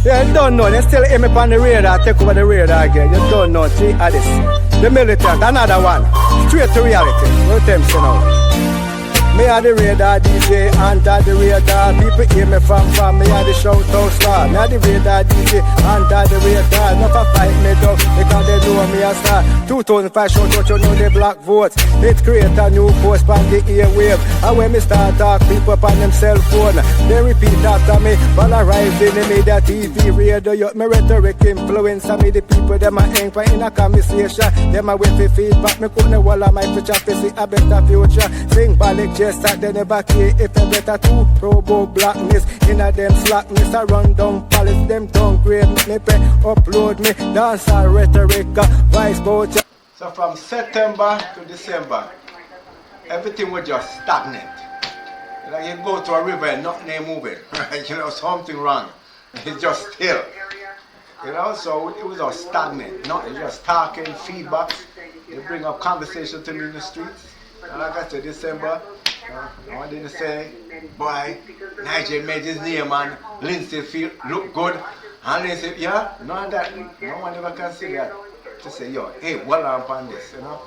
Yeah, you don't know. They still aim up on the radar, take over the radar again. You don't know. See, this. The militant, another one. Straight to reality. What them say now? Me are the radar DJ, under the radar. People hear me from me are the shout out star. Me are the radar DJ, under the radar. Not for fight me down, because they know me a star. 2005 shout out, you know the black votes. It create a new post on the airwave. And when me start talk, people on them cell phone, they repeat after me. But I rise in the media, TV, radio. You, me rhetoric influence me. The people, them a anchor in a conversation. Them a wait for feedback. Me couldn't wall of my future to see a better future. Sing ballet that they never care if they better to probo blackness in a them slackness. I run down palace, them downgrade me, pay, upload me, dance and rhetoric, vice voucher. So from September to December, everything was just stagnant. Like you go to a river and nothing ain't moving, right? You know, something wrong. It's just still. You know, so it was just stagnant. Nothing, just talking, feedback. They bring up conversation to me in the streets. And like I said, December, I didn't say, boy, Nigel made his name and Linstead feel look good. And they say, yeah, none of that. No one ever can say that. To say, yo, hey, well I'm on this, you know.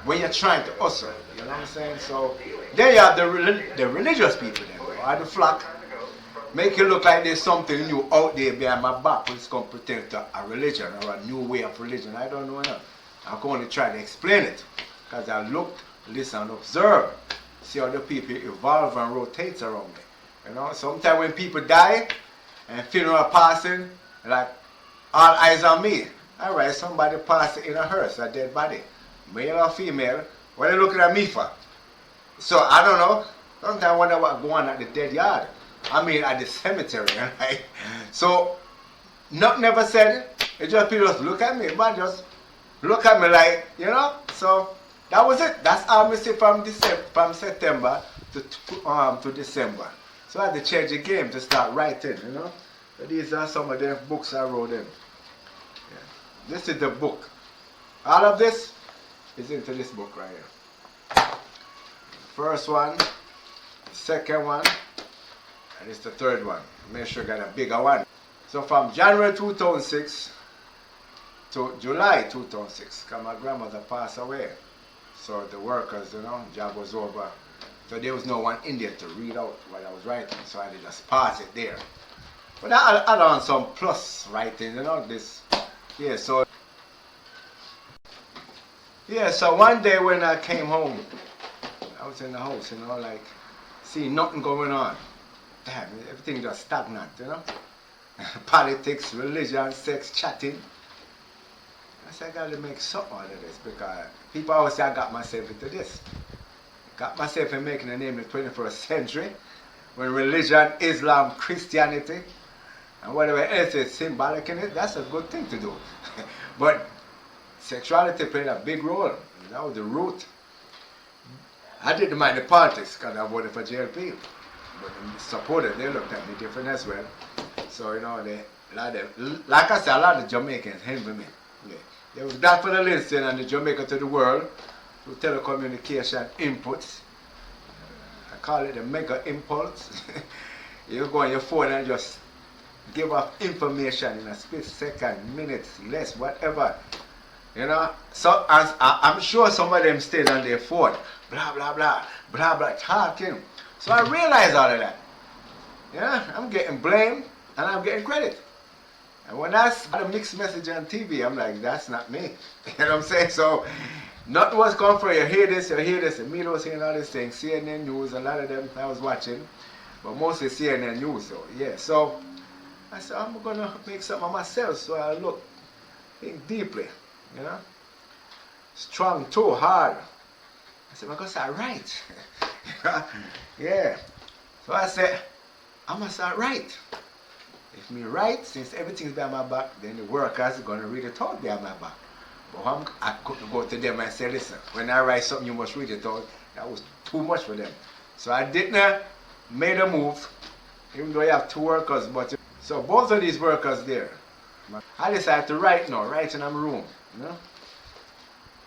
When you're trying to hustle, you know what I'm saying? So there you have the religious people then, or the flock. Make it look like there's something new out there behind my back when it's going to pretend to a religion or a new way of religion. I don't know enough. I'm going to try to explain it. Because I looked, listen, and observe. See how the people evolve and rotate around me. You know, sometimes when people die and funeral passing, like all eyes on me. Alright, somebody passed in a hearse, a dead body. Male or female, what are they looking at me for? So I don't know. Sometimes I wonder what's going on at the dead yard. I mean at the cemetery, right? So nothing never said. It just people just look at me, but just look at me like, you know, so that was it. That's how I see from September to December. So I had to change the game to start writing, you know. So these are some of the books I wrote in. Yeah. This is the book. All of this is into this book right here. First one, second one, and it's the third one. Make sure you got a bigger one. So from January 2006 to July 2006, because my grandmother passed away. So the workers, you know, job was over. So there was no one in there to read out what I was writing. So I just pass it there. But I add on some plus writing, you know, this. Yeah, so one day when I came home, I was in the house, you know, like, seeing nothing going on. Damn, everything just stagnant, you know. Politics, religion, sex, chatting. I said, I gotta make something out of this because people always say I got myself into this. Got myself in making a name in the 21st century when religion, Islam, Christianity, and whatever else is symbolic in it, that's a good thing to do. But sexuality played a big role. That was the root. I didn't mind the politics because I voted for JLP. But the supporters, they looked at me different as well. So, you know, like I said, a lot of Jamaicans envy me. Yeah. There was that for the Linstead and the Jamaica to the world through telecommunication inputs. I call it the mega impulse. You go on your phone and just give off information in a split second, minutes, less, whatever. You know? So I'm sure some of them stayed on their phone, blah, blah, blah, blah, blah, talking. So I realized all of that. Yeah, I'm getting blamed and I'm getting credit. And when I saw the mixed message on TV, I'm like, that's not me. You know what I'm saying? So, nothing was coming for you. Hear this, you hear this. And me was hearing all these things. CNN News, a lot of them I was watching. But mostly CNN News, so yeah. So, I said, I'm going to make something of myself. So I think deeply, you know. Strong too, hard. I said, I'm going to start right. Yeah. So I said, I'm going to start right. If me right, since everything's behind my back, then the workers are going to read it out behind my back. But I couldn't go to them and say, listen, when I write something, you must read it out. That was too much for them. So I didn't make a move, even though I have two workers. But so both of these workers there, I decided to write now, write in my room. You know?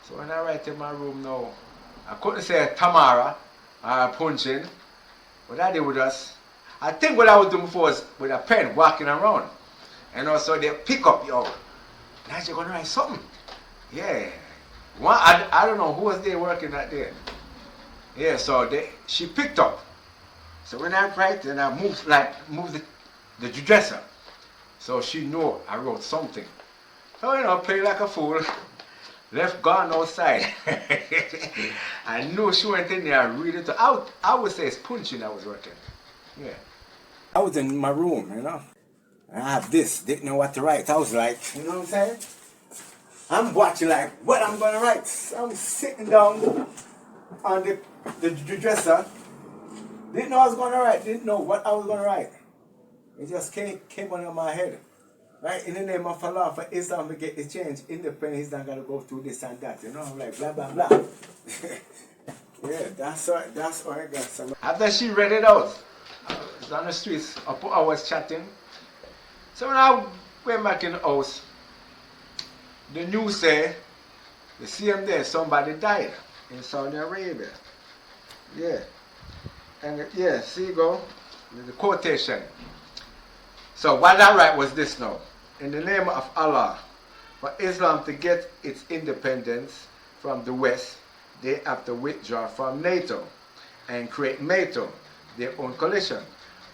So when I write in my room now, I couldn't say Tamara or punching, but I did with us. I think what I was doing before was with a pen walking around. And also they pick up, yo, Nigel gonna write something. Yeah. I don't know who was there working that day. Yeah, so she picked up. So when I write, and I move the dresser. So she knew I wrote something. So, play like a fool. Left gone outside. I knew she went in there and read it out. I would say it's punching I was working. Yeah. I was in my room, I have this, didn't know what to write. I was like, you know what I'm saying? I'm watching like what I'm gonna write. So I'm sitting down on the dresser. Didn't know I was gonna write, didn't know what I was gonna write. It just came under my head. Right, in the name of Allah, for Islam to get the change, independent, he's not gonna go through this and that, I'm like blah blah blah. Yeah, that's all I got. So after she read it out, I was on the streets, I was chatting. So when I went back in the house, the news said the same day somebody died in Saudi Arabia. Yeah. And yeah, see you go, the quotation. So what I write was this now. In the name of Allah, for Islam to get its independence from the West, they have to withdraw from NATO and create NATO, their own coalition,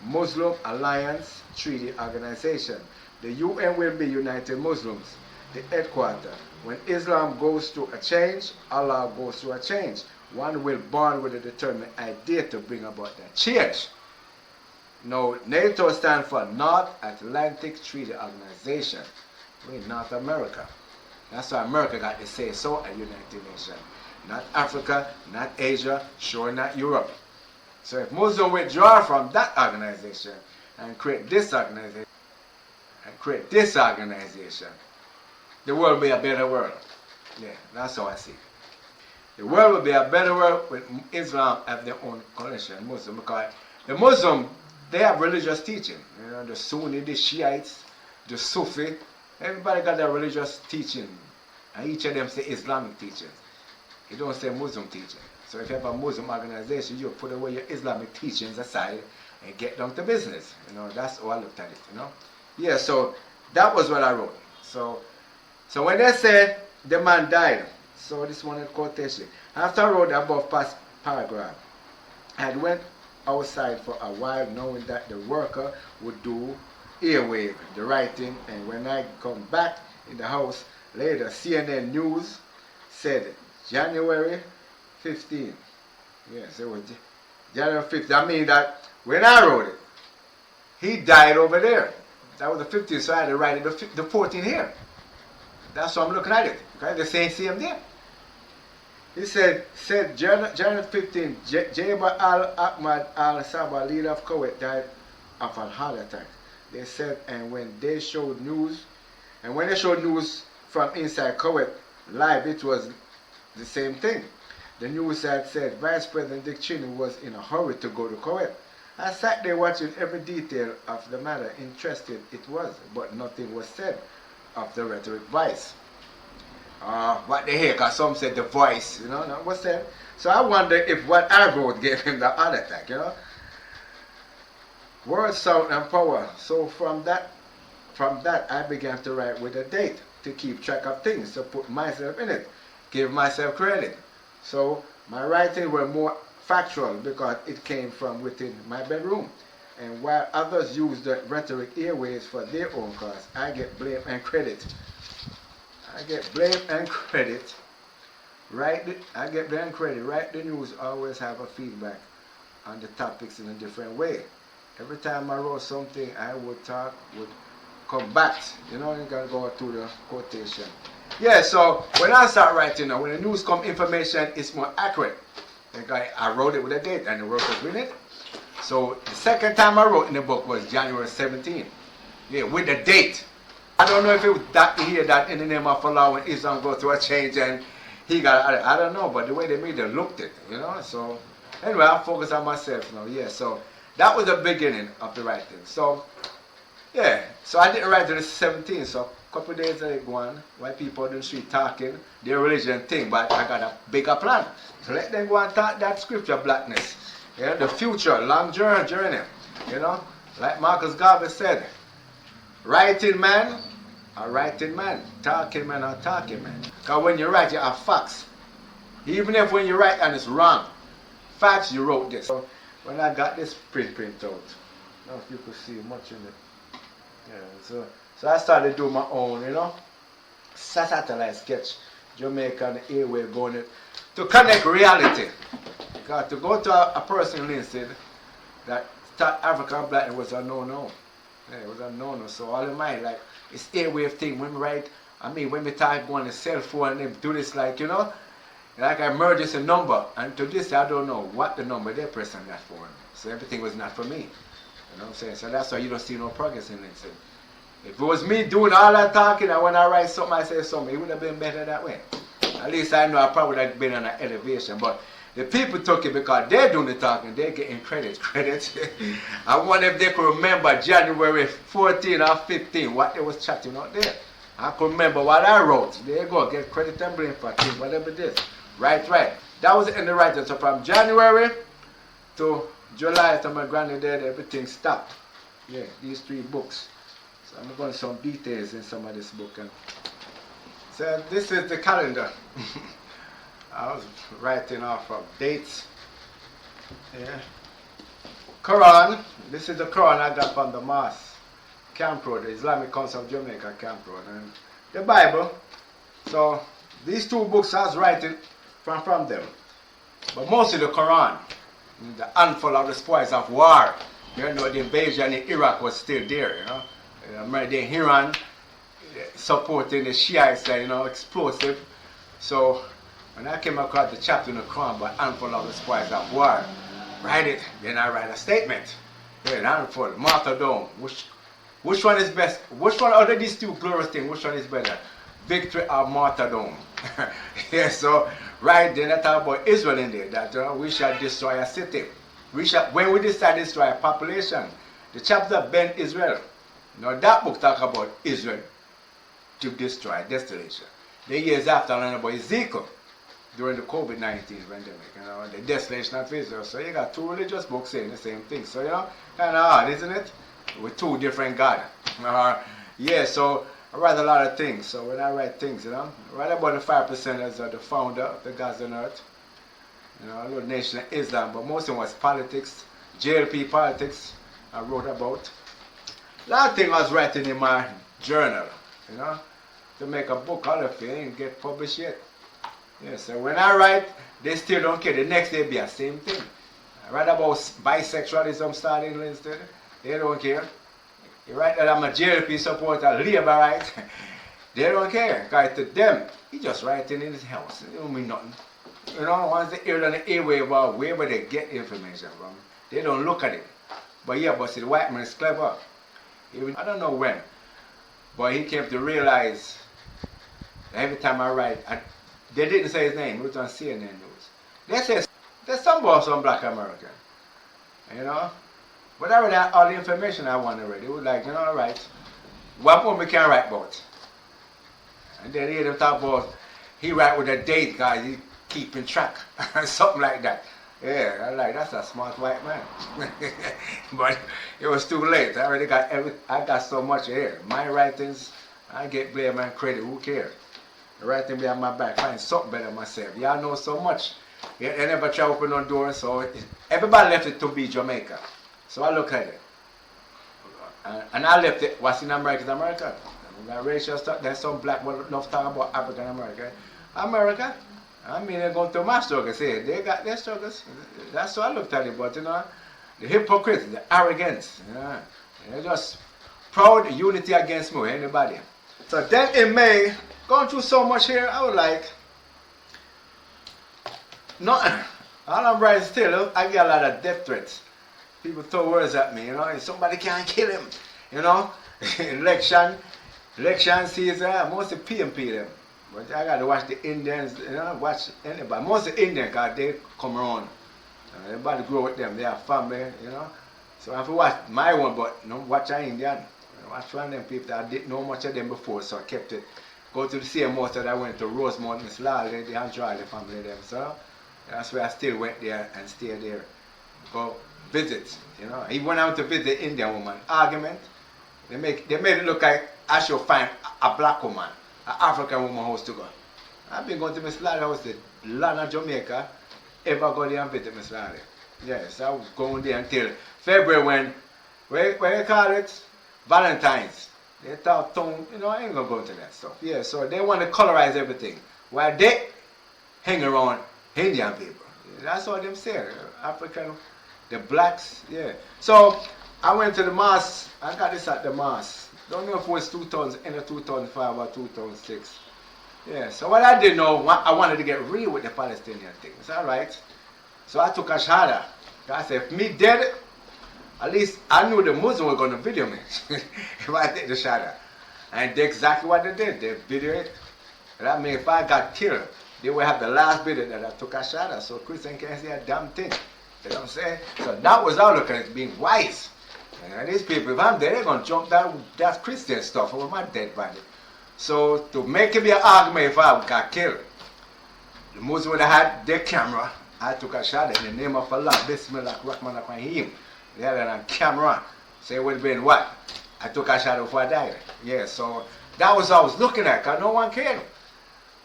Muslim Alliance Treaty Organization. The UN will be United Muslims, the headquarters. When Islam goes through a change, Allah goes through a change. One will born with a determined idea to bring about that change. Now, NATO stands for North Atlantic Treaty Organization. We're in North America. That's why America got to say so at United Nations. Not Africa, not Asia, sure not Europe. So if Muslims withdraw from that organization and create this organization, the world will be a better world. Yeah, that's how I see it. The world will be a better world with Islam have their own coalition, Muslim, because the Muslim, they have religious teaching. The Sunni, the Shiites, the Sufi, everybody got their religious teaching. And each of them say Islamic teaching. You don't say Muslim teaching. So if you have a Muslim organization, you put away your Islamic teachings aside and get down to business. That's how I looked at it, Yeah, so that was what I wrote. So when they said the man died, so this one is quotation. After I wrote the above past paragraph, I had went outside for a while knowing that the worker would do airwave, the writing, and when I come back in the house later, CNN News said January 15. Yes, it was January 15. I mean that when I wrote it, he died over there. That was the 15th, so I had to write it the 14th here. That's why I'm looking at it. Okay, the same there. He said January 15, Jabba al-Ahmad al-Sabah, leader of Kuwait, died of a heart attack. They said, and when they showed news from inside Kuwait live, it was the same thing. The news had said Vice President Dick Cheney was in a hurry to go to Kuwait. I sat there watching every detail of the matter, interested it was, but nothing was said of the rhetoric vice. What they hear, because some said the voice, not what's that? So I wonder if what I wrote gave him the heart attack, Word, sound, and power. So from that I began to write with a date to keep track of things, to put myself in it, give myself credit. So my writing were more factual because it came from within my bedroom. And while others use the rhetoric airwaves for their own cause, I get blame and credit. Write the news, always have a feedback on the topics in a different way. Every time I wrote something, I would come back. You gotta go through the quotation. Yeah, so when I start writing now, when the news come, information is more accurate. Like I wrote it with a date and the work was with it. So the second time I wrote in the book was January 17. Yeah, with the date. I don't know if it was that here that in the name of Allah when Islam go through a change and he got, I don't know, but the way they made it looked it, So anyway, I focus on myself now. Yeah, so that was the beginning of the writing. So yeah, so I didn't write to the 17th, so a couple of days ago, while people on the street talking their religion thing, but I got a bigger plan. So let them go and talk that scripture blackness. The future, long journey, like Marcus Garvey said, Writing man, a writing man. Talking man, a talking man. Because when you write, you have facts. Even if when you write and it's wrong, facts, you wrote this. So when I got this print out, I don't know if you could see much in it. Yeah, so I started doing my own, satellite sketch, Jamaica and airwave going it to connect reality. Because to go to a person in Linstead that thought African black was a no-no. Yeah, it was a no-no. So all in mind, like, it's airwave thing. When we write, when we type on the cell phone and do this, like I merge this a number, and to this I don't know what the number they're pressing that for. So everything was not for me. You know what I'm saying? So that's why you don't see no progress in Linstead. If it was me doing all that talking, and when I write something, I say something, it would have been better that way. At least I know I probably would have been on an elevation. But the people took it because they're doing the talking, they're getting credit. I wonder if they could remember January 14 or 15, what they was chatting out there. I could remember what I wrote. There you go, get credit and blame for things, whatever it is. Right. That was in the writing. So from January to July, after my granny dead, everything stopped. Yeah, these 3 books. So I'm going to some details in some of this book. So this is the calendar. I was writing off of dates. Yeah. Quran. This is the Quran I got from the mosque, Camp Road, the Islamic Council of Jamaica, Camp Road. And the Bible. So these 2 books I was writing from them. But mostly the Quran. The handful of the spoils of war. The invasion in Iraq was still there, The Iran supporting the Shiites, explosive. So when I came across the chapter in the Quran about handful of the spoils of war, write it, then I write a statement. An handful, martyrdom. Which one is best? Which one out of these 2 glorious things, which one is better? Victory or martyrdom? Yeah, so right then I talk about Israel in there, that we shall destroy a city. When we decide to destroy a population, the chapter Ben Israel. That book talk about Israel to destroy desolation. The years after I learned about Ezekiel during the COVID-19 pandemic, the desolation of Israel. So you got 2 religious books saying the same thing. So kind of odd, isn't it? With 2 different gods. Yeah, so I write a lot of things. So when I write things, I write about the 5% of the founder of the gods on earth. A little nation of Islam, but most of it was politics, JLP politics I wrote about. A lot of things I was writing in my journal, to make a book out of it and get published yet. Yeah, so when I write, they still don't care. The next day be the same thing. I write about bisexualism starting in Linstead. They don't care. You write that I'm a JLP supporter, labor rights. They don't care. Because to them, he just writing in his house. It don't mean nothing. Once they hear on the airwave or wherever they get information from, they don't look at it. But see, the white man is clever. I don't know when, but he came to realize that every time I write, they didn't say his name, it was on CNN News. They said, there's some black American, But I already had all the information I wanted already. It was like, all right, what more we can write about? And then he had talk about, he write with a date, guys, he keeping track, something like that. Yeah, that's a smart white man. But it was too late. I already got I got so much here. My writings, I get blame and credit, who cares? The writing behind my back, find something better myself. Y'all know so much. They never try to open no doors, so everybody left it to be Jamaica. So I look at it. And I left it, what's in America is America. That racial stuff, there's some black people love talking about African American. America? They're going through my struggles here. They got their struggles. That's what I looked at it. But, the hypocrites, the arrogance, they're just proud unity against me, anybody. So then in May, going through so much here, I was like, nothing. All I'm writing still, I get a lot of death threats. People throw words at me, and somebody can't kill him, election season, mostly PMP them. But I got to watch the Indians, watch anybody. Most of the Indians, because they come around. Everybody grow with them, they have family, So I have to watch my one, but watch an Indian. Watch one of them people that I didn't know much of them before, so I kept it. Go to the same most that I went to Rosemont, Miss Lally, they enjoy the family them. So that's where I still went there and stayed there. Go visit, He went out to visit the Indian woman. Argument, They made it look like I should find a black woman, an African woman house to go. I've been going to Miss Larry's house, the land of Jamaica, ever go there and visit Miss Larry. Yes, I was going there until February when they call it Valentine's. They thought, you know, I ain't gonna go to that stuff. Yeah, so they want to colorize everything. While they hang around Indian people. That's what them say. African, the blacks, yeah. So I went to the mosque. I got this at the mosque. Don't know if it was 2000, end of 2005 or 2006. Yeah, so what I did know, I wanted to get real with the Palestinian thing. It's all right. So I took a shahada. I said, if me dead, at least I knew the Muslims were going to video me if I take the shahada. And that's exactly what they did. They video it. That means if I got killed, they will have the last video that I took a shahada. So Christian can't say a damn thing. You know what I'm saying? So that was our look at it, being wise. And these people, if I'm dead, they're going to jump that Christian stuff over my dead body. So to make it be an argument if I got killed, the Muslims would have had their camera. I took a shot in the name of Allah, Bismillah, Rahman Rahim. They had it on camera. So it would have been what? I took a shot before I died. Yeah, so that was what I was looking at, because no one cared.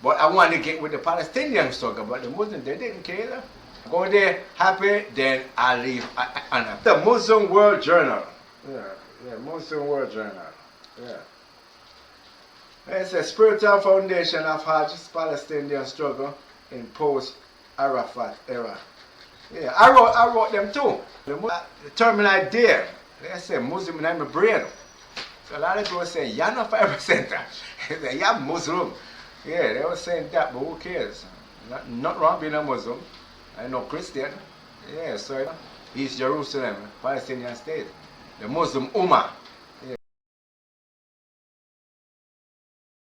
But I wanted to get with the Palestinian struggle, but the Muslims, they didn't care. Go there happy, then I leave. The Muslim World Journal. Yeah, Muslim World Journal. Yeah. It's a spiritual foundation of Hajj's Palestinian struggle in post-Arafat era. Yeah, I wrote them too. The terminal idea, they say Muslim in my brain. So a lot of people say, you're not 5%. They say, you're Muslim. Yeah, they were saying that, but who cares? Not wrong being a Muslim. I'm no Christian. Yeah, so East Jerusalem, Palestinian state. The Muslim Ummah.